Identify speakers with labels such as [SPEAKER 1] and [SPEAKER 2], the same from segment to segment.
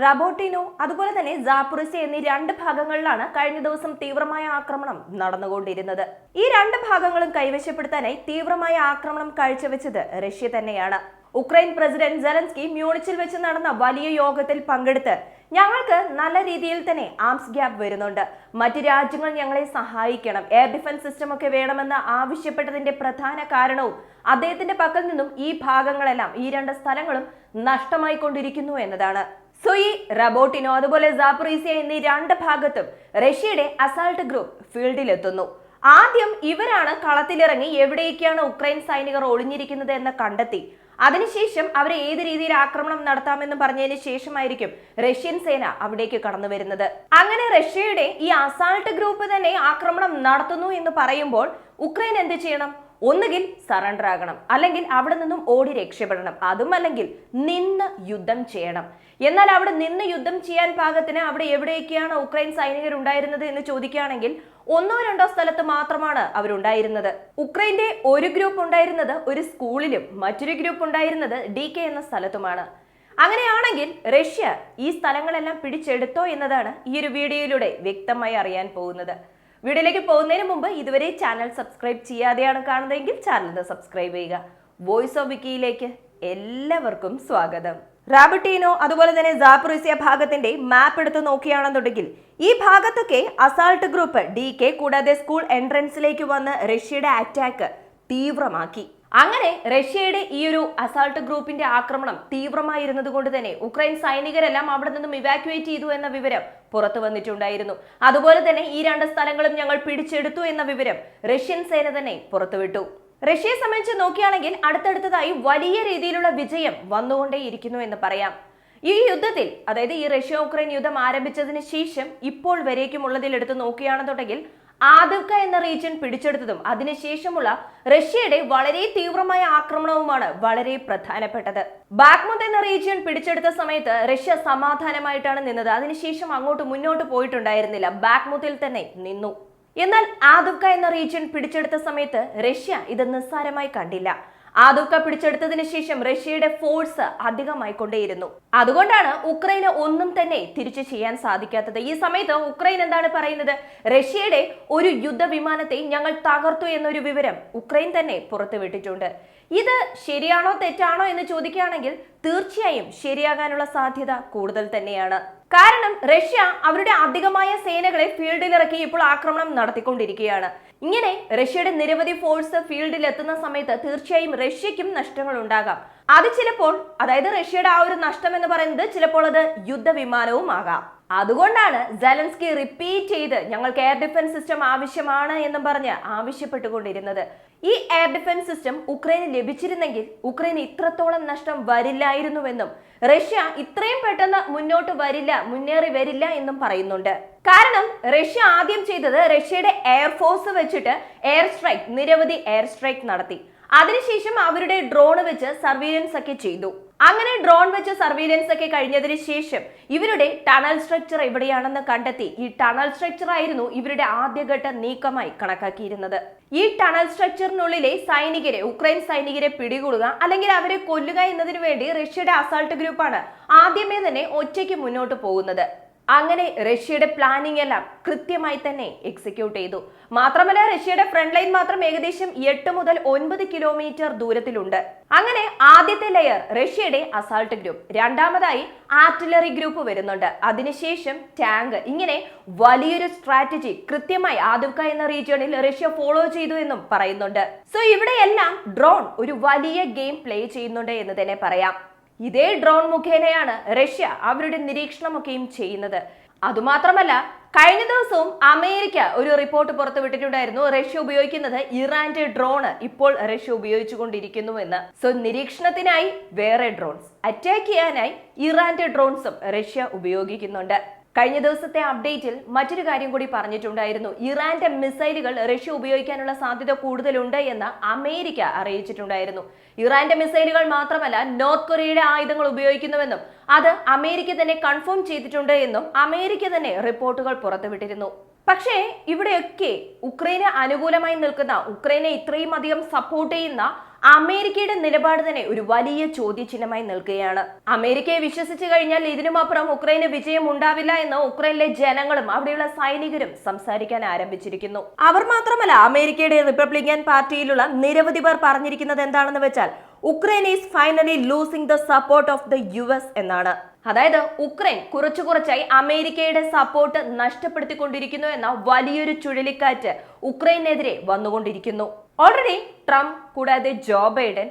[SPEAKER 1] റബോട്ടിനോ അതുപോലെ തന്നെ സാപ്രിസ്യ എന്നീ രണ്ട് ഭാഗങ്ങളിലാണ് കഴിഞ്ഞ ദിവസം തീവ്രമായ ആക്രമണം നടന്നുകൊണ്ടിരുന്നത്. ഈ രണ്ട് ഭാഗങ്ങളും കൈവശപ്പെടുത്താനായി തീവ്രമായ ആക്രമണം കാഴ്ചവെച്ചത് റഷ്യ തന്നെയാണ്. ഉക്രൈൻ പ്രസിഡന്റ് സെലൻസ്കി മ്യൂണിച്ചിൽ വെച്ച് നടന്ന വലിയ യോഗത്തിൽ പങ്കെടുത്ത് ഞങ്ങൾക്ക് നല്ല രീതിയിൽ തന്നെ ആംസ് ഗ്യാപ്പ് വരുന്നുണ്ട്, മറ്റു രാജ്യങ്ങൾ ഞങ്ങളെ സഹായിക്കണം, എയർ ഡിഫൻസ് സിസ്റ്റം ഒക്കെ വേണമെന്ന് ആവശ്യപ്പെട്ടതിന്റെ പ്രധാന കാരണവും അദ്ദേഹത്തിന്റെ പക്കൽ നിന്നും ഈ ഭാഗങ്ങളെല്ലാം ഈ രണ്ട് സ്ഥലങ്ങളും നഷ്ടമായിക്കൊണ്ടിരിക്കുന്നു എന്നതാണ്. സോ ഈ റബോട്ടിനോ അതുപോലെ സാപ്രീസിയ എന്നീ രണ്ട് ഭാഗത്തും റഷ്യയുടെ അസാൾട്ട് ഗ്രൂപ്പ് ഫീൽഡിലെത്തുന്നു. ആദ്യം ഇവരാണ് കളത്തിലിറങ്ങി എവിടേക്കാണ് ഉക്രൈൻ സൈനികർ ഒളിഞ്ഞിരിക്കുന്നത് എന്ന് കണ്ടെത്തി അതിനുശേഷം അവരെ ഏത് രീതിയിൽ ആക്രമണം നടത്താമെന്ന് പറഞ്ഞതിന് ശേഷമായിരിക്കും റഷ്യൻ സേന അവിടേക്ക് കടന്നു വരുന്നത്. അങ്ങനെ റഷ്യയുടെ ഈ അസാൾട്ട് ഗ്രൂപ്പ് തന്നെ ആക്രമണം നടത്തുന്നു എന്ന് പറയുമ്പോൾ ഉക്രൈൻ എന്ത് ചെയ്യണം? ഒന്നുകിൽ സറണ്ടർ ആകണം, അല്ലെങ്കിൽ അവിടെ നിന്നും ഓടി രക്ഷപ്പെടണം, അതും അല്ലെങ്കിൽ നിന്ന് യുദ്ധം ചെയ്യണം. എന്നാൽ അവിടെ നിന്ന് യുദ്ധം ചെയ്യാൻ പാകത്തിന് അവിടെ എവിടെയൊക്കെയാണ് ഉക്രൈൻ സൈനികർ ഉണ്ടായിരുന്നത് എന്ന് ചോദിക്കുകയാണെങ്കിൽ ഒന്നോ രണ്ടോ സ്ഥലത്ത് മാത്രമാണ് അവരുണ്ടായിരുന്നത്. ഉക്രൈന്റെ ഒരു ഗ്രൂപ്പ് ഉണ്ടായിരുന്നത് ഒരു സ്കൂളിലും മറ്റൊരു ഗ്രൂപ്പ് ഉണ്ടായിരുന്നത് DK എന്ന സ്ഥലത്തുമാണ്. അങ്ങനെയാണെങ്കിൽ റഷ്യ ഈ സ്ഥലങ്ങളെല്ലാം പിടിച്ചെടുത്തോ എന്നതാണ് ഈ ഒരു വീഡിയോയിലൂടെ വ്യക്തമായി അറിയാൻ പോകുന്നത്. വീഡിയോയിലേക്ക് പോകുന്നതിന് മുമ്പ് ഇതുവരെ ചാനൽ സബ്സ്ക്രൈബ് ചെയ്യാതെയാണ് കാണുന്നതെങ്കിൽ ചാനൽ സബ്സ്ക്രൈബ് ചെയ്യുക. വോയിസ് ഓഫ് വിക്കിയിലേക്ക് എല്ലാവർക്കും സ്വാഗതം. റാബട്ടിനോ അതുപോലെ തന്നെ സാപ്രിസ്യ ഭാഗത്തിന്റെ മാപ്പ് എടുത്ത് നോക്കുകയാണെന്നുണ്ടെങ്കിൽ ഈ ഭാഗത്തൊക്കെ അസാൾട്ട് ഗ്രൂപ്പ് DK കൂടാതെ സ്കൂൾ എൻട്രൻസിലേക്ക് വന്ന് റഷ്യയുടെ അറ്റാക്ക് തീവ്രമാക്കി. അങ്ങനെ റഷ്യയുടെ ഈ ഒരു അസാൾട്ട് ഗ്രൂപ്പിന്റെ ആക്രമണം തീവ്രമായിരുന്നത് കൊണ്ട് തന്നെ ഉക്രൈൻ സൈനികരെല്ലാം അവിടെ നിന്നും ഇവാക്യുവേറ്റ് ചെയ്തു എന്ന വിവരം പുറത്തു വന്നിട്ടുണ്ടായിരുന്നു. അതുപോലെ തന്നെ ഈ രണ്ട് സ്ഥലങ്ങളും ഞങ്ങൾ പിടിച്ചെടുത്തു എന്ന വിവരം റഷ്യൻ സേന തന്നെ പുറത്തുവിട്ടു. റഷ്യയെ സംബന്ധിച്ച് നോക്കുകയാണെങ്കിൽ അടുത്തടുത്തതായി വലിയ രീതിയിലുള്ള വിജയം വന്നുകൊണ്ടേയിരിക്കുന്നു എന്ന് പറയാം. ഈ യുദ്ധത്തിൽ, അതായത് ഈ റഷ്യ ഉക്രൈൻ യുദ്ധം ആരംഭിച്ചതിന് ശേഷം ഇപ്പോൾ വരേക്കുമുള്ളതിൽ എടുത്ത് നോക്കുകയാണെന്നുണ്ടെങ്കിൽ ആദിവ്ക എന്ന റീജിയൻ പിടിച്ചെടുത്തതും അതിനുശേഷമുള്ള റഷ്യയുടെ വളരെ തീവ്രമായ ആക്രമണവുമാണ് വളരെ പ്രധാനപ്പെട്ടത്. ബാക്മുത്ത് എന്ന റീജിയൻ പിടിച്ചെടുത്ത സമയത്ത് റഷ്യ സമാധാനമായിട്ടാണ് നിന്നത്. അതിനുശേഷം അങ്ങോട്ട് മുന്നോട്ട് പോയിട്ടുണ്ടായിരുന്നില്ല, ബാക്മുത്തിൽ തന്നെ നിന്നു. എന്നാൽ ആദിവ്ക എന്ന റീജിയൻ പിടിച്ചെടുത്ത സമയത്ത് റഷ്യ ഇത് നിസ്സാരമായി കണ്ടില്ല. ആദിവ്ക പിടിച്ചെടുത്തതിന് ശേഷം റഷ്യയുടെ ഫോഴ്സ് അധികമായിക്കൊണ്ടേയിരുന്നു. അതുകൊണ്ടാണ് ഉക്രൈന് ഒന്നും തന്നെ തിരിച്ചു ചെയ്യാൻ സാധിക്കാത്തത്. ഈ സമയത്ത് ഉക്രൈൻ എന്താണ് പറയുന്നത്? റഷ്യയുടെ ഒരു യുദ്ധവിമാനത്തെ ഞങ്ങൾ തകർത്തു എന്നൊരു വിവരം ഉക്രൈൻ തന്നെ പുറത്തുവിട്ടിട്ടുണ്ട്. ഇത് ശരിയാണോ തെറ്റാണോ എന്ന് ചോദിക്കുകയാണെങ്കിൽ തീർച്ചയായും ശരിയാകാനുള്ള സാധ്യത കൂടുതൽ തന്നെയാണ്. കാരണം റഷ്യ അവരുടെ അധികമായ സേനകളെ ഫീൽഡിലിറക്കി ഇപ്പോൾ ആക്രമണം നടത്തിക്കൊണ്ടിരിക്കുകയാണ്. ഇങ്ങനെ റഷ്യയുടെ നിരവധി ഫോഴ്സ് ഫീൽഡിൽ എത്തുന്ന സമയത്ത് തീർച്ചയായും റഷ്യക്കും നഷ്ടങ്ങൾ ഉണ്ടാകാം. അത് ചിലപ്പോൾ, അതായത് റഷ്യയുടെ ആ ഒരു നഷ്ടം എന്ന് പറയുന്നത് ചിലപ്പോൾ അത് യുദ്ധവിമാനവും ആകാം. അതുകൊണ്ടാണ് സെലൻസ്കി റിപ്പീറ്റ് ചെയ്ത് ഞങ്ങൾക്ക് എയർ ഡിഫൻസ് സിസ്റ്റം ആവശ്യമാണ് എന്നും പറഞ്ഞ് ആവശ്യപ്പെട്ടുകൊണ്ടിരുന്നത്. ഈ എയർ ഡിഫൻസ് സിസ്റ്റം ഉക്രൈന് ലഭിച്ചിരുന്നെങ്കിൽ ഉക്രൈന് ഇത്രത്തോളം നഷ്ടം വരില്ലായിരുന്നുവെന്നും റഷ്യ ഇത്രയും പെട്ടെന്ന് മുന്നോട്ട് വരില്ല, മുന്നേറി വരില്ല എന്നും പറയുന്നുണ്ട്. കാരണം റഷ്യ ആദ്യം ചെയ്തത് റഷ്യയുടെ എയർഫോഴ്സ് വെച്ചിട്ട് നിരവധി എയർ സ്ട്രൈക്ക് നടത്തി. അതിനുശേഷം അവരുടെ ഡ്രോൺ വെച്ച് സർവീലൻസ് ഒക്കെ ചെയ്തു. അങ്ങനെ ഡ്രോൺ വെച്ച് സർവീലൻസ് ഒക്കെ കഴിഞ്ഞതിന് ശേഷം ഇവരുടെ ടണൽ സ്ട്രക്ചർ എവിടെയാണെന്ന് കണ്ടെത്തി. ഈ ടണൽ സ്ട്രക്ചർ ആയിരുന്നു ഇവരുടെ ആദ്യഘട്ട നീക്കമായി കണക്കാക്കിയിരുന്നത്. ഈ ടണൽ സ്ട്രക്ചറിനുള്ളിലെ ഉക്രൈൻ സൈനികരെ പിടികൂടുക അല്ലെങ്കിൽ അവരെ കൊല്ലുക എന്നതിനു വേണ്ടി റഷ്യയുടെ അസാൾട്ട് ഗ്രൂപ്പാണ് ആദ്യമേ തന്നെ ഒറ്റയ്ക്ക് മുന്നോട്ട് പോകുന്നത്. അങ്ങനെ റഷ്യയുടെ പ്ലാനിംഗ് എല്ലാം കൃത്യമായി തന്നെ എക്സിക്യൂട്ട് ചെയ്തു. മാത്രമല്ല റഷ്യയുടെ ഫ്രണ്ട് ലൈൻ മാത്രം ഏകദേശം 8 മുതൽ 9 കിലോമീറ്റർ ദൂരത്തിലുണ്ട്. അങ്ങനെ ആദ്യത്തെ ലെയർ റഷ്യയുടെ അസാൾട്ട് ഗ്രൂപ്പ്, രണ്ടാമതായി ആർട്ടിലറി ഗ്രൂപ്പ് വരുന്നുണ്ട്, അതിനുശേഷം ടാങ്ക്. ഇങ്ങനെ വലിയൊരു സ്ട്രാറ്റജി കൃത്യമായി ആദിവ്ക എന്ന റീജിയണിൽ റഷ്യ ഫോളോ ചെയ്തു എന്നും പറയുന്നുണ്ട്. സോ ഇവിടെയെല്ലാം ഡ്രോൺ ഒരു വലിയ ഗെയിം പ്ലേ ചെയ്യുന്നുണ്ട് എന്ന് തന്നെ പറയാം. ഇതേ ഡ്രോൺ മുഖേനയാണ് റഷ്യ അവരുടെ നിരീക്ഷണമൊക്കെയും ചെയ്യുന്നത്. അതുമാത്രമല്ല, കഴിഞ്ഞ ദിവസവും അമേരിക്ക ഒരു റിപ്പോർട്ട് പുറത്തുവിട്ടിട്ടുണ്ടായിരുന്നു. റഷ്യ ഉപയോഗിക്കുന്നത് ഇറാന്റെ ഡ്രോൺ ഇപ്പോൾ റഷ്യ ഉപയോഗിച്ചുകൊണ്ടിരിക്കുന്നുവെന്ന്. സോ നിരീക്ഷണത്തിനായി വേറെ ഡ്രോൺസ്, അറ്റാക്ക് ചെയ്യാനായി ഇറാന്റെ ഡ്രോൺസും റഷ്യ ഉപയോഗിക്കുന്നുണ്ട്. കഴിഞ്ഞ ദിവസത്തെ അപ്ഡേറ്റിൽ മറ്റൊരു കാര്യം കൂടി പറഞ്ഞിട്ടുണ്ടായിരുന്നു. ഇറാന്റെ മിസൈലുകൾ റഷ്യ ഉപയോഗിക്കാനുള്ള സാധ്യത കൂടുതലുണ്ട് എന്ന് അമേരിക്ക അറിയിച്ചിട്ടുണ്ടായിരുന്നു. ഇറാന്റെ മിസൈലുകൾ മാത്രമല്ല, നോർത്ത് കൊറിയയുടെ ആയുധങ്ങൾ ഉപയോഗിക്കുന്നുവെന്നും അത് അമേരിക്ക തന്നെ കൺഫേം ചെയ്തിട്ടുണ്ട് എന്നും അമേരിക്ക തന്നെ റിപ്പോർട്ടുകൾ പുറത്തുവിട്ടിരുന്നു. പക്ഷേ ഇവിടെയൊക്കെ ഉക്രൈന് അനുകൂലമായി നിൽക്കുന്ന, ഉക്രൈനെ ഇത്രയും അധികം സപ്പോർട്ട് ചെയ്യുന്ന അമേരിക്കയുടെ നിലപാട് തന്നെ ഒരു വലിയ ചോദ്യചിഹ്നമായി നിൽക്കുകയാണ്. അമേരിക്കയെ വിശ്വസിച്ചു കഴിഞ്ഞാൽ ഇതിനുമപ്പുറം ഉക്രൈന് വിജയം ഉണ്ടാവില്ല എന്ന് ഉക്രൈനിലെ ജനങ്ങളും അവിടെയുള്ള സൈനികരും സംസാരിക്കാൻ ആരംഭിച്ചിരിക്കുന്നു. അവർ മാത്രമല്ല, അമേരിക്കയുടെ റിപ്പബ്ലിക്കൻ പാർട്ടിയിലുള്ള നിരവധി പേർ പറഞ്ഞിരിക്കുന്നത് എന്താണെന്ന് വെച്ചാൽ Ukraine is finally losing the support of the US എന്നാണ്. അതായത് ഉക്രൈൻ കുറച്ചായി അമേരിക്കയുടെ സപ്പോർട്ട് നഷ്ടപ്പെടുത്തിക്കൊണ്ടിരിക്കുന്നു എന്ന വലിയൊരു ചുഴലിക്കാറ്റ് ഉക്രൈനെതിരെ വന്നുകൊണ്ടിരിക്കുന്നു. ഓൾറെഡി ട്രംപ് കൂടാതെ ജോ ബൈഡൻ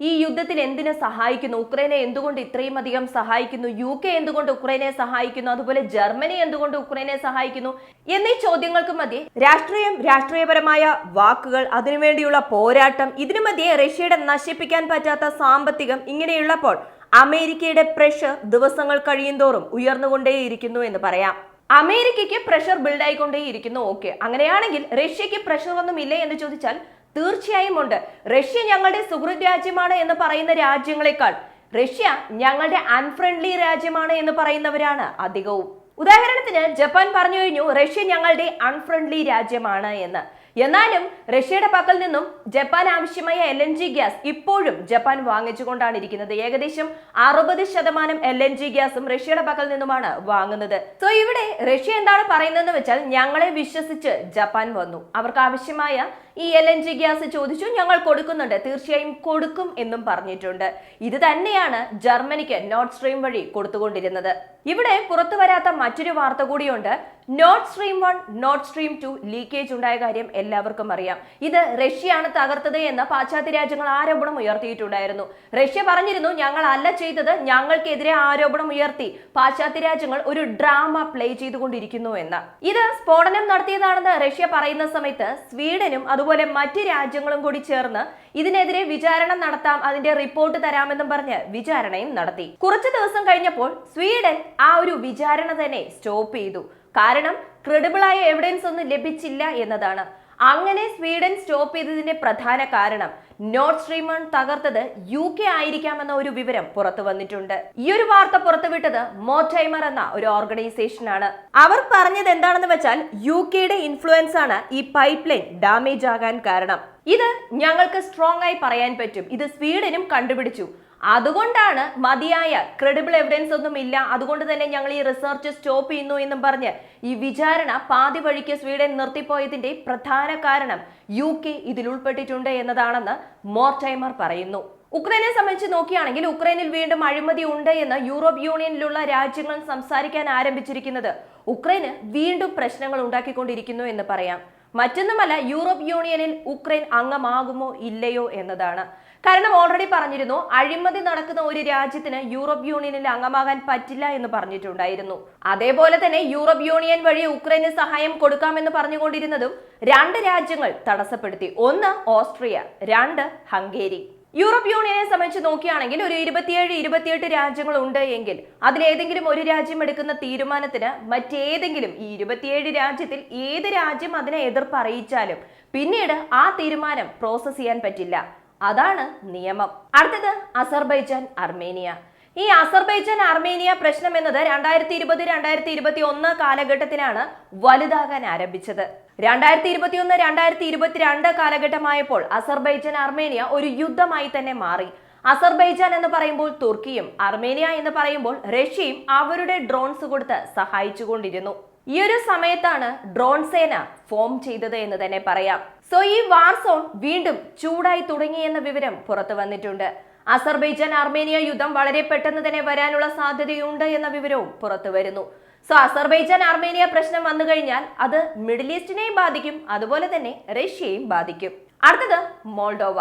[SPEAKER 1] ഈ യുദ്ധത്തിൽ എന്തിനു സഹായിക്കുന്നു, ഉക്രൈനെ എന്തുകൊണ്ട് ഇത്രയും അധികം സഹായിക്കുന്നു, UK എന്തുകൊണ്ട് ഉക്രൈനെ സഹായിക്കുന്നു, അതുപോലെ ജർമ്മനി എന്തുകൊണ്ട് ഉക്രൈനെ സഹായിക്കുന്നു എന്നീ ചോദ്യങ്ങൾക്ക് മധ്യേ രാഷ്ട്രീയപരമായ വാക്കുകൾ, അതിനുവേണ്ടിയുള്ള പോരാട്ടം, ഇതിനു മധ്യേ റഷ്യയുടെ നശിപ്പിക്കാൻ പറ്റാത്ത സാമ്പത്തികം ഇങ്ങനെയുള്ളപ്പോൾ അമേരിക്കയുടെ പ്രഷർ ദിവസങ്ങൾ കഴിയുന്തോറും ഉയർന്നുകൊണ്ടേയിരിക്കുന്നു എന്ന് പറയാം. അമേരിക്കയ്ക്ക് പ്രഷർ ബിൽഡ് ആയിക്കൊണ്ടേയിരിക്കുന്നു. ഓക്കെ, അങ്ങനെയാണെങ്കിൽ റഷ്യക്ക് പ്രഷർ ഒന്നും ഇല്ലേ എന്ന് ചോദിച്ചാൽ തീർച്ചയായും ഉണ്ട്. റഷ്യ ഞങ്ങളുടെ സുഹൃത്ത് രാജ്യമാണ് എന്ന് പറയുന്ന രാജ്യങ്ങളെക്കാൾ റഷ്യ ഞങ്ങളുടെ അൺഫ്രണ്ട്ലി രാജ്യമാണ് എന്ന് പറയുന്നവരാണ് അധികവും. ഉദാഹരണത്തിന് ജപ്പാൻ പറഞ്ഞു കഴിഞ്ഞു റഷ്യ ഞങ്ങളുടെ അൺഫ്രണ്ട്ലി രാജ്യമാണ് എന്ന്. എന്നാലും റഷ്യയുടെ പക്കൽ നിന്നും ജപ്പാൻ ആവശ്യമായ LNG ഗ്യാസ് ഇപ്പോഴും ജപ്പാൻ വാങ്ങിച്ചുകൊണ്ടാണ് ഇരിക്കുന്നത്. ഏകദേശം 60% LNG ഗ്യാസും റഷ്യയുടെ പക്കൽ നിന്നുമാണ് വാങ്ങുന്നത്. സോ ഇവിടെ റഷ്യ എന്താണ് പറയുന്നതെന്ന് വെച്ചാൽ ഞങ്ങളെ വിശ്വസിച്ച് ജപ്പാൻ വന്നു, അവർക്ക് ആവശ്യമായ ഈ LNG ഗ്യാസ് ചോദിച്ചു, ഞങ്ങൾ കൊടുക്കുന്നുണ്ട്, തീർച്ചയായും കൊടുക്കും എന്നും പറഞ്ഞിട്ടുണ്ട്. ഇത് തന്നെയാണ് ജർമ്മനിക്ക് നോർഡ് സ്ട്രീം വഴി കൊടുത്തുകൊണ്ടിരുന്നത്. ഇവിടെ പുറത്തു വരാത്ത മറ്റൊരു വാർത്ത കൂടിയുണ്ട്. Nord stream 1 Nord stream 2 leakage ഉണ്ടായ കാര്യം എല്ലാവർക്കും അറിയാം. ഇത് റഷ്യയാണ് തകർത്തത് എന്ന് പാശ്ചാത്യ രാജ്യങ്ങൾ ആരോപണം ഉയർത്തിയിട്ടുണ്ടായിരുന്നു. റഷ്യ പറഞ്ഞിരുന്നു ഞങ്ങൾ അല്ല ചെയ്തത്, ഞങ്ങൾക്കെതിരെ ആരോപണം ഉയർത്തി പാശ്ചാത്യ രാജ്യങ്ങൾ ഒരു ഡ്രാമ പ്ലേ ചെയ്തുകൊണ്ടിരിക്കുന്നു എന്ന്. ഇത് സ്ഫോടനം നടത്തിയതാണെന്ന് റഷ്യ പറയുന്ന സമയത്ത് സ്വീഡനും അതുപോലെ മറ്റ് രാജ്യങ്ങളും കൂടി ചേർന്ന് ഇതിനെതിരെ വിചാരണ നടത്താം, അതിന്റെ റിപ്പോർട്ട് തരാമെന്നും പറഞ്ഞ് വിചാരണയും നടത്തി. കുറച്ചു ദിവസം കഴിഞ്ഞപ്പോൾ സ്വീഡൻ ആ ഒരു വിചാരണ തന്നെ സ്റ്റോപ്പ് ചെയ്തു. കാരണം ക്രെഡിബിൾ ആയ എവിഡൻസ് ഒന്നും ലഭിച്ചില്ല എന്നതാണ്. അങ്ങനെ സ്വീഡൻ സ്റ്റോപ്പ് ചെയ്തതിന്റെ പ്രധാന കാരണം നോർഡ് സ്ട്രീം 1 തകർത്തത് UK ആയിരിക്കാമെന്ന ഒരു വിവരം പുറത്തു വന്നിട്ടുണ്ട്. ഈ ഒരു വാർത്ത പുറത്തുവിട്ടത് മോർട്ടൈമർ എന്ന ഒരു ഓർഗനൈസേഷൻ ആണ്. അവർ പറഞ്ഞത് എന്താണെന്ന് വെച്ചാൽ UKയുടെ ഇൻഫ്ലുവൻസ് ആണ് ഈ പൈപ്പ് ലൈൻ ഡാമേജ് ആകാൻ കാരണം. ഇത് ഞങ്ങൾക്ക് സ്ട്രോങ് ആയി പറയാൻ പറ്റും, ഇത് സ്വീഡനും കണ്ടുപിടിച്ചു, അതുകൊണ്ടാണ് മതിയായ ക്രെഡിബിൾ എവിഡൻസ് ഒന്നും ഇല്ല, അതുകൊണ്ട് തന്നെ ഞങ്ങൾ ഈ റിസർച്ച് സ്റ്റോപ്പ് ചെയ്യുന്നു എന്നും പറഞ്ഞ് ഈ വിചാരണ പാതി വഴിക്ക് സ്വീഡൻ നിർത്തിപ്പോയതിന്റെ പ്രധാന കാരണം UK ഇതിൽ ഉൾപ്പെട്ടിട്ടുണ്ട് എന്നതാണെന്ന് മോർട്ടൈമർ പറയുന്നു. ഉക്രൈനെ സംബന്ധിച്ച് നോക്കുകയാണെങ്കിൽ ഉക്രൈനിൽ വീണ്ടും അഴിമതി ഉണ്ട് എന്ന് യൂറോപ്പ് യൂണിയനിലുള്ള രാജ്യങ്ങൾ സംസാരിക്കാൻ ആരംഭിച്ചിരിക്കുന്നത് ഉക്രൈന് വീണ്ടും പ്രശ്നങ്ങൾ ഉണ്ടാക്കിക്കൊണ്ടിരിക്കുന്നു എന്ന് പറയാം. മറ്റൊന്നുമല്ല, യൂറോപ്പ് യൂണിയനിൽ ഉക്രൈൻ അംഗമാകുമോ ഇല്ലയോ എന്നതാണ്. കാരണം ഓൾറെഡി പറഞ്ഞിരുന്നു അഴിമതി നടക്കുന്ന ഒരു രാജ്യത്തിന് യൂറോപ്പ് യൂണിയനിൽ അംഗമാകാൻ പറ്റില്ല എന്ന് പറഞ്ഞിട്ടുണ്ടായിരുന്നു. അതേപോലെ തന്നെ യൂറോപ്പ് യൂണിയൻ വഴി ഉക്രൈന് സഹായം കൊടുക്കാമെന്ന് പറഞ്ഞുകൊണ്ടിരുന്നതും 2 രാജ്യങ്ങൾ തടസ്സപ്പെടുത്തി. 1 ഓസ്ട്രിയ, 2 ഹംഗേരി. യൂറോപ്പ് യൂണിയനെ സംബന്ധിച്ച് നോക്കുകയാണെങ്കിൽ ഒരു 27-28 രാജ്യങ്ങൾ ഉണ്ട് എങ്കിൽ അതിലേതെങ്കിലും ഒരു രാജ്യം എടുക്കുന്ന തീരുമാനത്തിന് മറ്റേതെങ്കിലും ഈ 27 രാജ്യത്തിൽ ഏത് രാജ്യം അതിനെ എതിർപ്പ് അറിയിച്ചാലും പിന്നീട് ആ തീരുമാനം പ്രോസസ് ചെയ്യാൻ പറ്റില്ല. അതാണ് നിയമം. അടുത്തത് അസർബൈജാൻ അർമേനിയ. ഈ അസർബൈജാൻ അർമേനിയ പ്രശ്നം എന്നത് 2020-2021 കാലഘട്ടത്തിലാണ് വലുതാകാൻ ആരംഭിച്ചത്. 2021-2022 കാലഘട്ടമായപ്പോൾ അസർബൈജാൻ അർമേനിയ ഒരു യുദ്ധമായി തന്നെ മാറി. അസർബൈജാൻ എന്ന് പറയുമ്പോൾ തുർക്കിയും അർമേനിയ എന്ന് പറയുമ്പോൾ റഷ്യയും അവരുടെ ഡ്രോൺസ് കൊടുത്ത് സഹായിച്ചുകൊണ്ടിരുന്നു. ഈ ഒരു സമയത്താണ് ഡ്രോൺ സേന ഫോം ചെയ്തത് എന്ന് തന്നെ പറയാം. സോ ഈ വാർ സോൺ വീണ്ടും ചൂടായി തുടങ്ങിയെന്ന വിവരം പുറത്തു വന്നിട്ടുണ്ട്. അസർബൈജാൻ അർമേനിയ യുദ്ധം വളരെ പെട്ടെന്ന് തന്നെ വരാനുള്ള സാധ്യതയുണ്ട് എന്ന വിവരവും പുറത്തു വരുന്നു. സോ അസർബൈജാൻ അർമേനിയ പ്രശ്നം വന്നു കഴിഞ്ഞാൽ അത് മിഡിൽ ഈസ്റ്റിനെയും ബാധിക്കും, അതുപോലെ തന്നെ റഷ്യയെയും ബാധിക്കും. അടുത്തത് മോൾഡോവ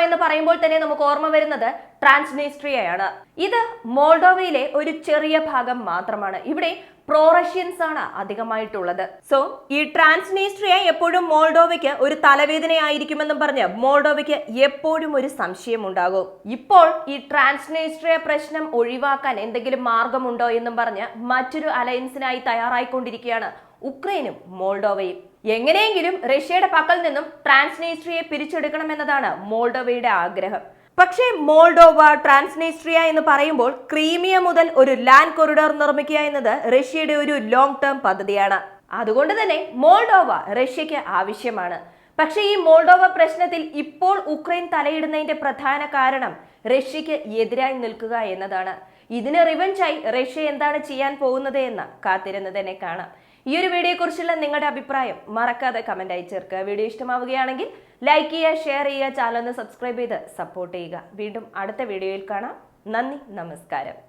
[SPEAKER 1] എന്ന് പറയുമ്പോൾ തന്നെ നമുക്ക് ഓർമ്മ വരുന്നത് ട്രാൻസ്നിസ്ട്രിയയാണ്. ഇത് മോൾഡോവയിലെ ഒരു ചെറിയ ഭാഗം മാത്രമാണ്. ഇവിടെ പ്രോ റഷ്യൻസ് ആണ് അധികമായിട്ടുള്ളത്. സോ ഈ ട്രാൻസ്നിസ്ട്രിയ എപ്പോഴും മോൾഡോവയ്ക്ക് ഒരു തലവേദനയായിരിക്കുമെന്നും പറഞ്ഞ് മോൾഡോവയ്ക്ക് എപ്പോഴും ഒരു സംശയം ഉണ്ടാകും. ഇപ്പോൾ ഈ ട്രാൻസ്നിസ്ട്രിയ പ്രശ്നം ഒഴിവാക്കാൻ എന്തെങ്കിലും മാർഗമുണ്ടോ എന്നും പറഞ്ഞ് മറ്റൊരു അലയൻസിനായി തയ്യാറായിക്കൊണ്ടിരിക്കുകയാണ് ഉക്രൈനും മോൾഡോവയും. എങ്ങനെയെങ്കിലും റഷ്യയുടെ പക്കൽ നിന്നും ട്രാൻസ്നിസ്ട്രിയയെ പിരിച്ചെടുക്കണമെന്നതാണ് മോൾഡോവയുടെ ആഗ്രഹം. പക്ഷേ മോൾഡോവ, ട്രാൻസ്നിസ്ട്രിയ എന്ന് പറയുമ്പോൾ ക്രീമിയ മുതൽ ഒരു ലാൻഡ് കൊറിഡോർ നിർമ്മിക്കുക എന്നത് റഷ്യയുടെ ഒരു ലോങ് ടേം പദ്ധതിയാണ്. അതുകൊണ്ട് തന്നെ മോൾഡോവ റഷ്യക്ക് ആവശ്യമാണ്. പക്ഷേ ഈ മോൾഡോവ പ്രശ്നത്തിൽ ഇപ്പോൾ ഉക്രൈൻ തലയിടുന്നതിന്റെ പ്രധാന കാരണം റഷ്യക്ക് എതിരായി നിൽക്കുക എന്നതാണ്. ഇതിന് റിവഞ്ചായി റഷ്യ എന്താണ് ചെയ്യാൻ പോകുന്നത് എന്ന് കാത്തിരുന്ന് തന്നെ കാണാം. ഈ ഒരു വീഡിയോയെക്കുറിച്ചുള്ള നിങ്ങളുടെ അഭിപ്രായം മറക്കാതെ കമന്റ് അയച്ചേർക്കുക. വീഡിയോ ഇഷ്ടമാവുകയാണെങ്കിൽ ലൈക്ക് ചെയ്യുക, ഷെയർ ചെയ്യുക, ചാനൽ ഒന്ന് സബ്സ്ക്രൈബ് ചെയ്ത് സപ്പോർട്ട് ചെയ്യുക. വീണ്ടും അടുത്ത വീഡിയോയിൽ കാണാം. നന്ദി, നമസ്കാരം.